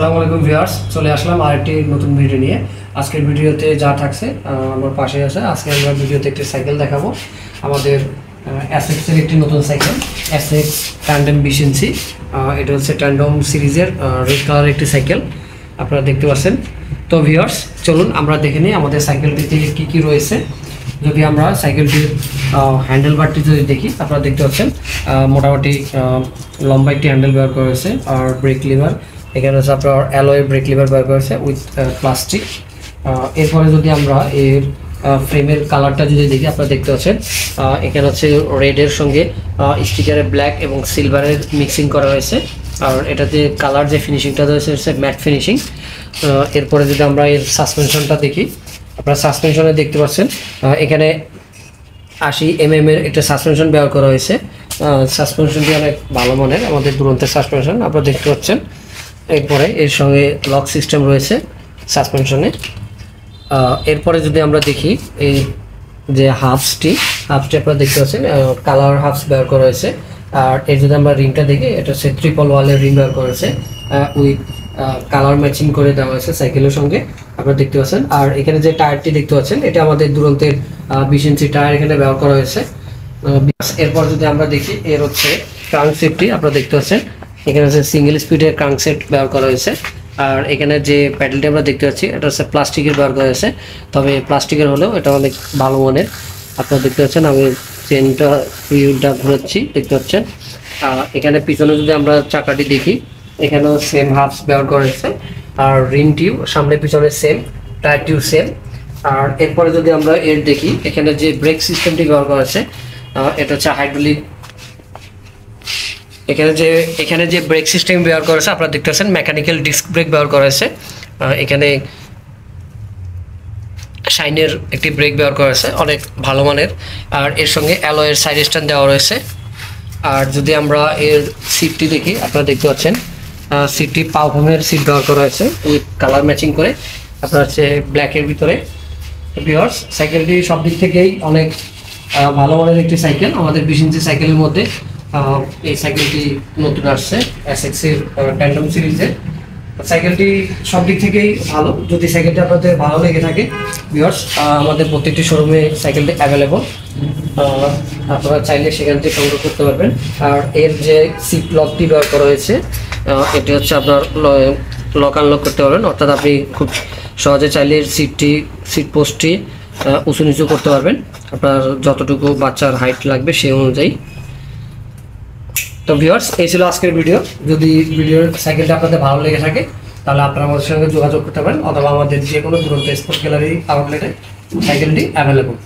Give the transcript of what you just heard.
আসসালামু আলাইকুম ভিউয়ার্স, চলে আসলাম আরেকটি নতুন ভিডিও নিয়ে। আজকের ভিডিওতে যা থাকছে আমার পাশে আছে। আজকে আমরা ভিডিওতে একটি সাইকেল দেখাবো, আমাদের এসএক্স এর একটি নতুন সাইকেল, এসএক্স ট্যান্ডেম 20 ইঞ্চি। এটা হচ্ছে ট্যান্ডেম সিরিজের রেড কালার একটি সাইকেল, আপনারা দেখতে পাচ্ছেন। তো ভিউয়ার্স, চলুন আমরা দেখে নিই আমাদের সাইকেলটিতে কী কী রয়েছে। যদি আমরা সাইকেলটির হ্যান্ডেল বারটি যদি দেখি, আপনারা দেখতে পাচ্ছেন মোটামুটি লম্বা একটি হ্যান্ডেল ব্যবহার করা হয়েছে। আর ব্রেক লিভার, এখানে হচ্ছে আপনার অ্যালয়ের ব্রেক লিভার ব্যবহার করা হয়েছে উইথ প্লাস্টিক। এরপরে যদি আমরা এর ফ্রেমের কালারটা যদি দেখি, আপনারা দেখতে পাচ্ছেন এখানে হচ্ছে রেডের সঙ্গে স্টিকারে ব্ল্যাক এবং সিলভারের মিক্সিং করা হয়েছে। আর এটাতে কালার যে ফিনিশিংটা রয়েছে হচ্ছে ম্যাট ফিনিশিং। এরপরে যদি আমরা এর সাসপেনশনটা দেখি, আপনারা সাসপেনশনে দেখতে পাচ্ছেন এখানে 80 mm এর একটা সাসপেনশন ব্যবহার করা হয়েছে। সাসপেনশনটি অনেক ভালো মানের, আমাদের দুরন্তের সাসপেনশন আপনারা দেখতে পাচ্ছেন। এরপরে এর সঙ্গে লক সিস্টেম রয়েছে সাসপেনশনে। এরপরে যদি আমরা দেখি এই যে হাফসটি আপনারা দেখতে পাচ্ছেন কালার হাফস ব্যবহার করা হয়েছে। আর এর যদি আমরা রিংটা দেখি, এটা হচ্ছে ট্রিপল ওয়ালের রিং ব্যবহার করা হয়েছে উইথ কালার ম্যাচিং করে দেওয়া হয়েছে সাইকেলের সঙ্গে, আপনারা দেখতে পাচ্ছেন। আর এখানে যে টায়ারটি দেখতে পাচ্ছেন, এটা আমাদের দুরন্তের 20 ইঞ্চি টায়ার এখানে ব্যবহার করা হয়েছে। এরপর যদি আমরা দেখি এর হচ্ছে ক্রাঙ্কসেটটি, আপনারা দেখতে পাচ্ছেন এখানে হচ্ছে সিঙ্গেল স্পিডের ক্রাঙ্কসেট ব্যবহার করা হয়েছে। আর এখানে যে প্যাডেলটি আমরা দেখতে পাচ্ছি, এটা হচ্ছে প্লাস্টিকের ব্যবহার করা হয়েছে, তবে প্লাস্টিকের হলেও এটা অনেক ভালো মানের। আপনারা দেখতে পাচ্ছেন আমি চেনটা হুইলটা ঘুরাচ্ছি, দেখতে পাচ্ছেন। এখানে পিছনে যদি আমরা চাকাটি দেখি, এখানেও সেম হাফস ব্যবহার করা হয়েছে। আর রিংটিও সামনে পিছনে সেম, টায়ারটিও সেম। আর এরপরে যদি আমরা এর দেখি, এখানে যে ব্রেক সিস্টেমটি ব্যবহার করা হয়েছে, এটা হচ্ছে হাইড্রোলিক। এখানে যে ব্রেক সিস্টেম ব্যবহার করা হয়েছে, আপনারা দেখতে পাচ্ছেন মেকানিক্যাল ডিস্ক ব্রেক ব্যবহার করা হয়েছে। এখানে শাইনের একটি ব্রেক ব্যবহার করা হয়েছে, অনেক ভালো মানের। আর এর সঙ্গে অ্যালয়ের সাইড স্ট্যান্ড দেওয়া রয়েছে। আর যদি আমরা এর সিটটি দেখি, আপনারা দেখতে পাচ্ছেন সিটটি পাওফোমের সিট ব্যবহার করা হয়েছে উইথ কালার ম্যাচিং করে, আপনার হচ্ছে ব্ল্যাকের ভিতরে। ভিউয়ার্স, সাইকেলটি সব দিক থেকেই অনেক ভালো মানের একটি সাইকেল। আমাদের 20 ইঞ্চি সাইকেলের মধ্যে এই সাইকেলটি নতুন আসছে এসএক্স এর ট্যান্ডেম সিরিজের। সাইকেলটি সব দিক থেকেই ভালো। যদি সাইকেলটি আপনাদের ভালো লেগে থাকে ভিউয়ার্স, আমাদের প্রত্যেকটি শোরুমে সাইকেলটি অ্যাভেলেবল, আপনারা চাইলে সেখান থেকে সংগ্রহ করতে পারবেন। আর এর যে সিট লকটি ব্যবহার করা হয়েছে, এটি হচ্ছে আপনার লক আনলক করতে পারবেন, অর্থাৎ আপনি খুব সহজে চাইলে সিট পোস্টটি উঁচু নিচু করতে পারবেন আপনার যতটুকু বাচ্চার হাইট লাগবে সেই অনুযায়ী। তো ভিউয়ার্স, এই ছিল আজকের ভিডিও। যদি ভিডিওর সাইকেলটা আপনাদের ভালো লেগে থাকে, তাহলে আপনারা আমাদের সঙ্গে যোগাযোগ করতে পারেন, অথবা আমাদের যে কোনো দুরন্ত স্পোর্টস গ্যালারি আউটলেটে সাইকেলটি অ্যাভেলেবল।